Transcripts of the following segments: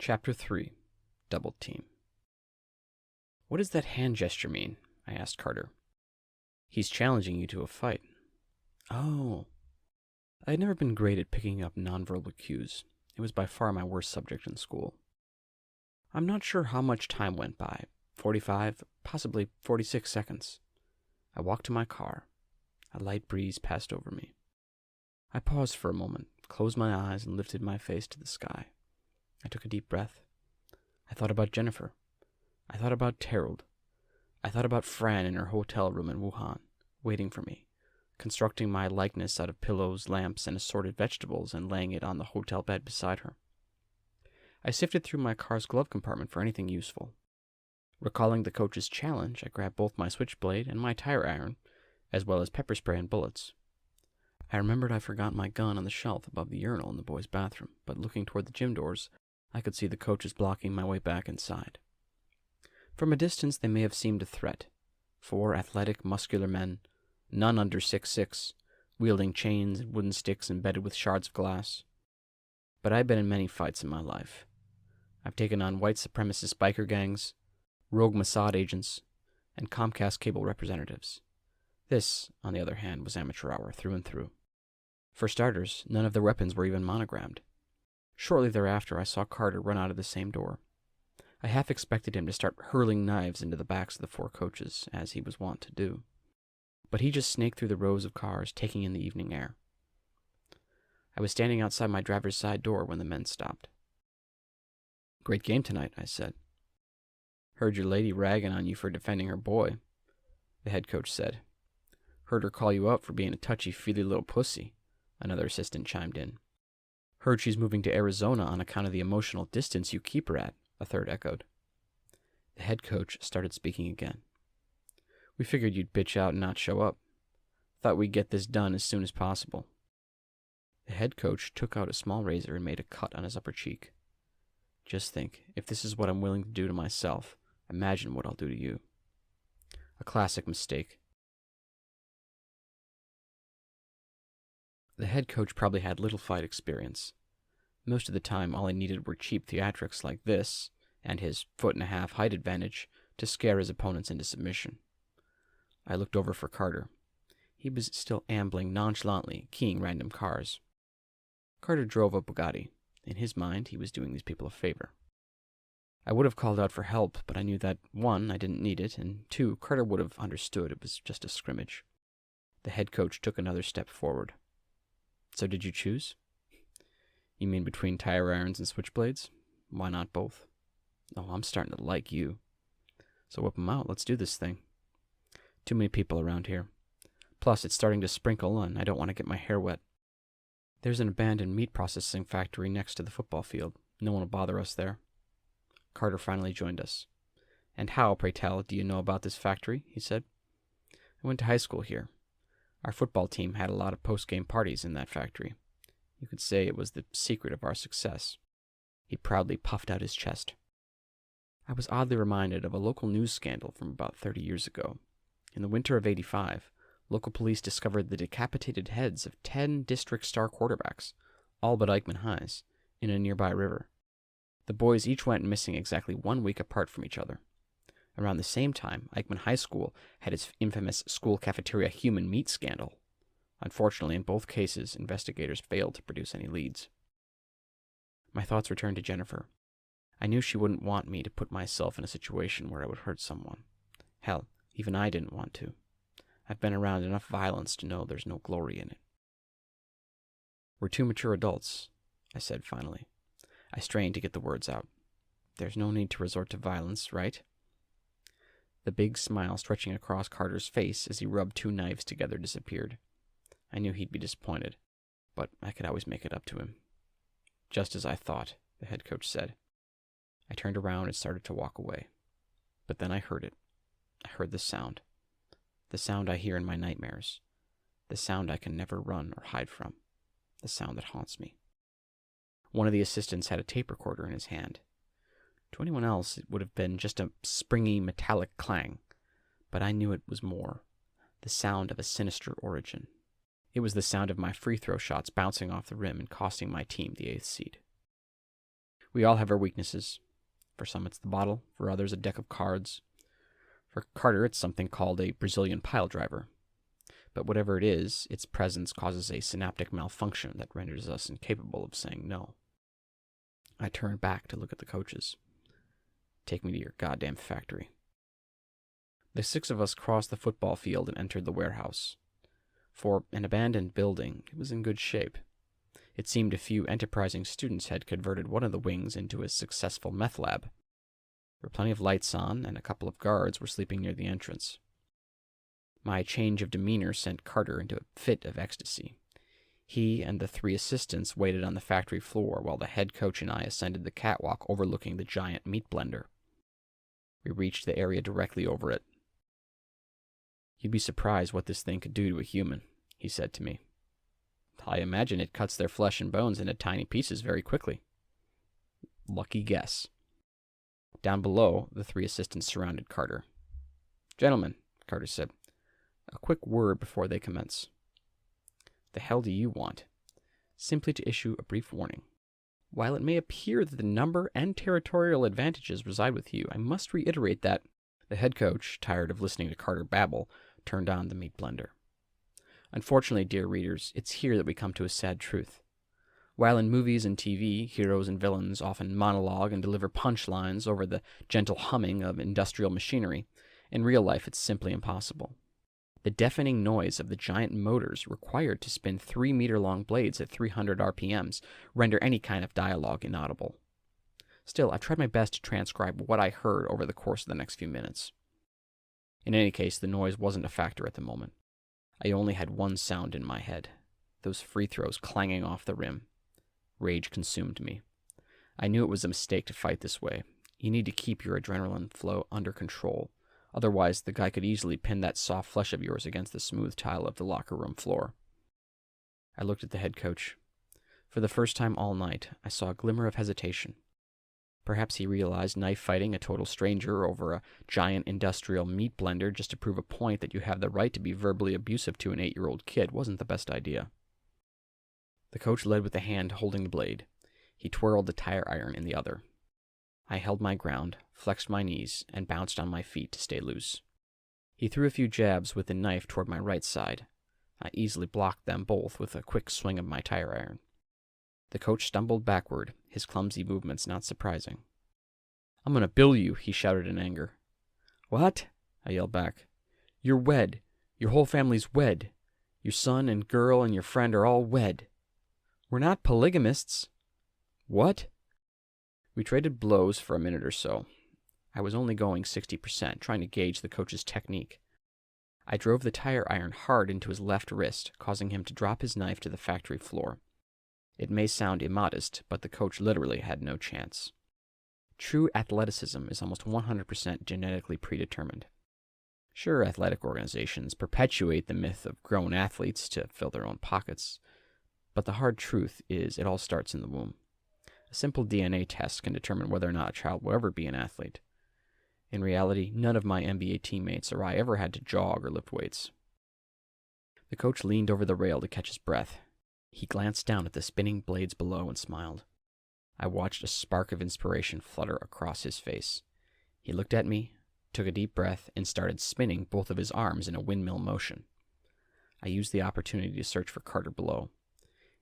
Chapter 3. Double Team. "What does that hand gesture mean?" I asked Carter. "He's challenging you to a fight." Oh. I had never been great at picking up nonverbal cues. It was by far my worst subject in school. I'm not sure how much time went by. 45, possibly 46 seconds. I walked to my car. A light breeze passed over me. I paused for a moment, closed my eyes, and lifted my face to the sky. I took a deep breath. I thought about Jennifer. I thought about Terrorism. I thought about Fran in her hotel room in Wuhan, waiting for me, constructing my likeness out of pillows, lamps, and assorted vegetables and laying it on the hotel bed beside her. I sifted through my car's glove compartment for anything useful. Recalling the coach's challenge, I grabbed both my switchblade and my tire iron, as well as pepper spray and bullets. I remembered I forgot my gun on the shelf above the urinal in the boys' bathroom, but looking toward the gym doors, I could see the coaches blocking my way back inside. From a distance, they may have seemed a threat. 4 athletic, muscular men, none under 6'6", wielding chains and wooden sticks embedded with shards of glass. But I've been in many fights in my life. I've taken on white supremacist biker gangs, rogue Mossad agents, and Comcast cable representatives. This, on the other hand, was amateur hour through and through. For starters, none of their weapons were even monogrammed. Shortly thereafter, I saw Carter run out of the same door. I half expected him to start hurling knives into the backs of the 4 coaches, as he was wont to do. But he just snaked through the rows of cars, taking in the evening air. I was standing outside my driver's side door when the men stopped. "Great game tonight," I said. "Heard your lady ragging on you for defending her boy," the head coach said. "Heard her call you out for being a touchy-feely little pussy," another assistant chimed in. "Heard she's moving to Arizona on account of the emotional distance you keep her at," a third echoed. The head coach started speaking again. "We figured you'd bitch out and not show up. Thought we'd get this done as soon as possible." The head coach took out a small razor and made a cut on his upper cheek. "Just think, if this is what I'm willing to do to myself, imagine what I'll do to you." A classic mistake. The head coach probably had little fight experience. Most of the time, all I needed were cheap theatrics like this, and his 1.5 foot height advantage, to scare his opponents into submission. I looked over for Carter. He was still ambling nonchalantly, keying random cars. Carter drove a Bugatti. In his mind, he was doing these people a favor. I would have called out for help, but I knew that, 1, I didn't need it, and 2, Carter would have understood it was just a scrimmage. The head coach took another step forward. "So did you choose?" "You mean between tire irons and switchblades? Why not both?" "Oh, I'm starting to like you." "So whip 'em out. Let's do this thing." "Too many people around here. Plus, it's starting to sprinkle, and I don't want to get my hair wet. There's an abandoned meat processing factory next to the football field. No one will bother us there." Carter finally joined us. "And how, pray tell, do you know about this factory?" he said. "I went to high school here. Our football team had a lot of post-game parties in that factory. You could say it was the secret of our success." He proudly puffed out his chest. I was oddly reminded of a local news scandal from about 30 years ago. In the winter of '85, local police discovered the decapitated heads of 10 district star quarterbacks, all but Eichmann High's, in a nearby river. The boys each went missing exactly 1 week apart from each other. Around the same time, Eichmann High School had its infamous school cafeteria human meat scandal. Unfortunately, in both cases, investigators failed to produce any leads. My thoughts returned to Jennifer. I knew she wouldn't want me to put myself in a situation where I would hurt someone. Hell, even I didn't want to. I've been around enough violence to know there's no glory in it. "We're 2 mature adults," I said finally. I strained to get the words out. "There's no need to resort to violence, right?" The big smile stretching across Carter's face as he rubbed 2 knives together disappeared. I knew he'd be disappointed, but I could always make it up to him. "Just as I thought," the head coach said. I turned around and started to walk away. But then I heard it. I heard the sound. The sound I hear in my nightmares. The sound I can never run or hide from. The sound that haunts me. One of the assistants had a tape recorder in his hand. To anyone else, it would have been just a springy, metallic clang. But I knew it was more. The sound of a sinister origin. It was the sound of my free throw shots bouncing off the rim and costing my team the 8th seed. We all have our weaknesses. For some, it's the bottle. For others, a deck of cards. For Carter, it's something called a Brazilian pile driver. But whatever it is, its presence causes a synaptic malfunction that renders us incapable of saying no. I turned back to look at the coaches. Take me to your goddamn factory. The 6 of us crossed the football field and entered the warehouse. For an abandoned building, it was in good shape. It seemed a few enterprising students had converted one of the wings into a successful meth lab. There were plenty of lights on, and a couple of guards were sleeping near the entrance. My change of demeanor sent Carter into a fit of ecstasy. He and the 3 assistants waited on the factory floor while the head coach and I ascended the catwalk overlooking the giant meat blender. We reached the area directly over it. You'd be surprised what this thing could do to a human, he said to me. I imagine it cuts their flesh and bones into tiny pieces very quickly. Lucky guess. Down below, the 3 assistants surrounded Carter. Gentlemen, Carter said, a quick word before they commence. The hell do you want? Simply to issue a brief warning. While it may appear that the number and territorial advantages reside with you, I must reiterate that the head coach, tired of listening to Carter babble, turned on the meat blender. Unfortunately, dear readers, it's here that we come to a sad truth. While in movies and TV, heroes and villains often monologue and deliver punchlines over the gentle humming of industrial machinery, in real life it's simply impossible. The deafening noise of the giant motors required to spin 3-meter-long blades at 300 RPMs render any kind of dialogue inaudible. Still, I tried my best to transcribe what I heard over the course of the next few minutes. In any case, the noise wasn't a factor at the moment. I only had one sound in my head, those free throws clanging off the rim. Rage consumed me. I knew it was a mistake to fight this way. You need to keep your adrenaline flow under control. Otherwise, the guy could easily pin that soft flesh of yours against the smooth tile of the locker room floor. I looked at the head coach. For the first time all night, I saw a glimmer of hesitation. Perhaps he realized knife fighting a total stranger over a giant industrial meat blender just to prove a point that you have the right to be verbally abusive to an 8-year-old kid wasn't the best idea. The coach led with the hand holding the blade. He twirled the tire iron in the other. I held my ground, flexed my knees, and bounced on my feet to stay loose. He threw a few jabs with the knife toward my right side. I easily blocked them both with a quick swing of my tire iron. The coach stumbled backward, his clumsy movements not surprising. I'm going to bill you, he shouted in anger. What? I yelled back. You're wed. Your whole family's wed. Your son and girl and your friend are all wed. We're not polygamists. What? We traded blows for a minute or so. I was only going 60%, trying to gauge the coach's technique. I drove the tire iron hard into his left wrist, causing him to drop his knife to the factory floor. It may sound immodest, but the coach literally had no chance. True athleticism is almost 100% genetically predetermined. Sure, athletic organizations perpetuate the myth of grown athletes to fill their own pockets, but the hard truth is it all starts in the womb. A simple DNA test can determine whether or not a child will ever be an athlete. In reality, none of my NBA teammates or I ever had to jog or lift weights. The coach leaned over the rail to catch his breath. He glanced down at the spinning blades below and smiled. I watched a spark of inspiration flutter across his face. He looked at me, took a deep breath, and started spinning both of his arms in a windmill motion. I used the opportunity to search for Carter below.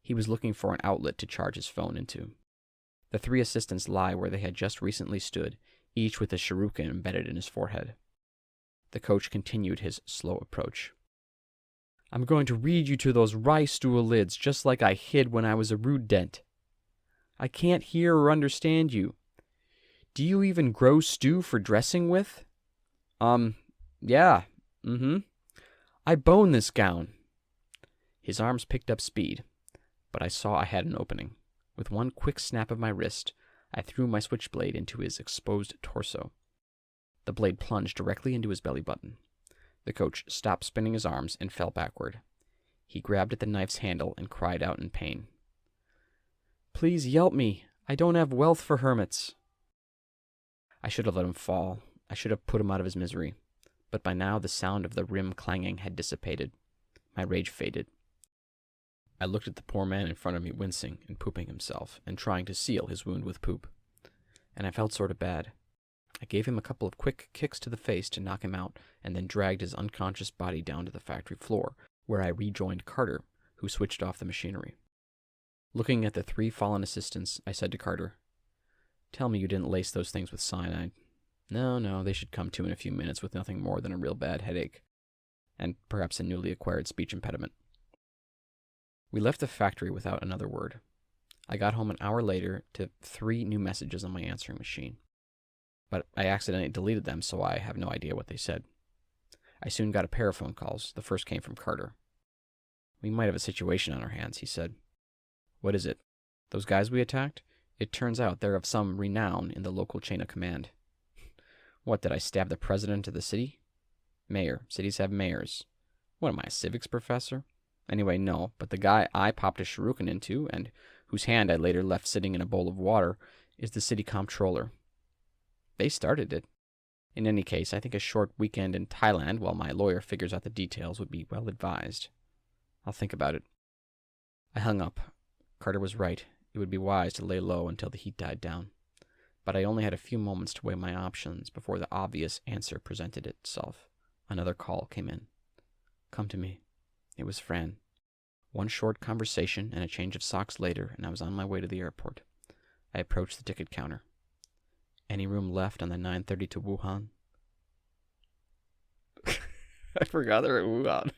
He was looking for an outlet to charge his phone into. The 3 assistants lie where they had just recently stood, each with a shuriken embedded in his forehead. The coach continued his slow approach. I'm going to read you to those rye stool lids just like I hid when I was a rude dent. I can't hear or understand you. Do you even grow stew for dressing with? Yeah. I bone this gown. His arms picked up speed, but I saw I had an opening. With one quick snap of my wrist, I threw my switchblade into his exposed torso. The blade plunged directly into his belly button. The coach stopped spinning his arms and fell backward. He grabbed at the knife's handle and cried out in pain. Please yelp me. I don't have wealth for hermits. I should have let him fall. I should have put him out of his misery. But by now the sound of the rim clanging had dissipated. My rage faded. I looked at the poor man in front of me wincing and pooping himself and trying to seal his wound with poop. and I felt sort of bad. I gave him a couple of quick kicks to the face to knock him out, and then dragged his unconscious body down to the factory floor, where I rejoined Carter, who switched off the machinery. Looking at the 3 fallen assistants, I said to Carter, "Tell me you didn't lace those things with cyanide." No, they should come to in a few minutes with nothing more than a real bad headache, and perhaps a newly acquired speech impediment. We left the factory without another word. I got home an hour later to 3 new messages on my answering machine, but I accidentally deleted them, so I have no idea what they said. I soon got a pair of phone calls. The first came from Carter. "We might have a situation on our hands," he said. "What is it?" "Those guys we attacked? It turns out they're of some renown in the local chain of command." "What, did I stab the president of the city?" "Mayor. Cities have mayors." "What am I, a civics professor?" "Anyway, no, but the guy I popped a shuriken into, and whose hand I later left sitting in a bowl of water, is the city comptroller." "They started it." "In any case, I think a short weekend in Thailand while my lawyer figures out the details would be well advised." "I'll think about it." I hung up. Carter was right. It would be wise to lay low until the heat died down. But I only had a few moments to weigh my options before the obvious answer presented itself. Another call came in. "Come to me." It was Fran. One short conversation and a change of socks later, and I was on my way to the airport. I approached the ticket counter. "Any room left on the 9:30 to Wuhan?" I forgot they're at Wuhan.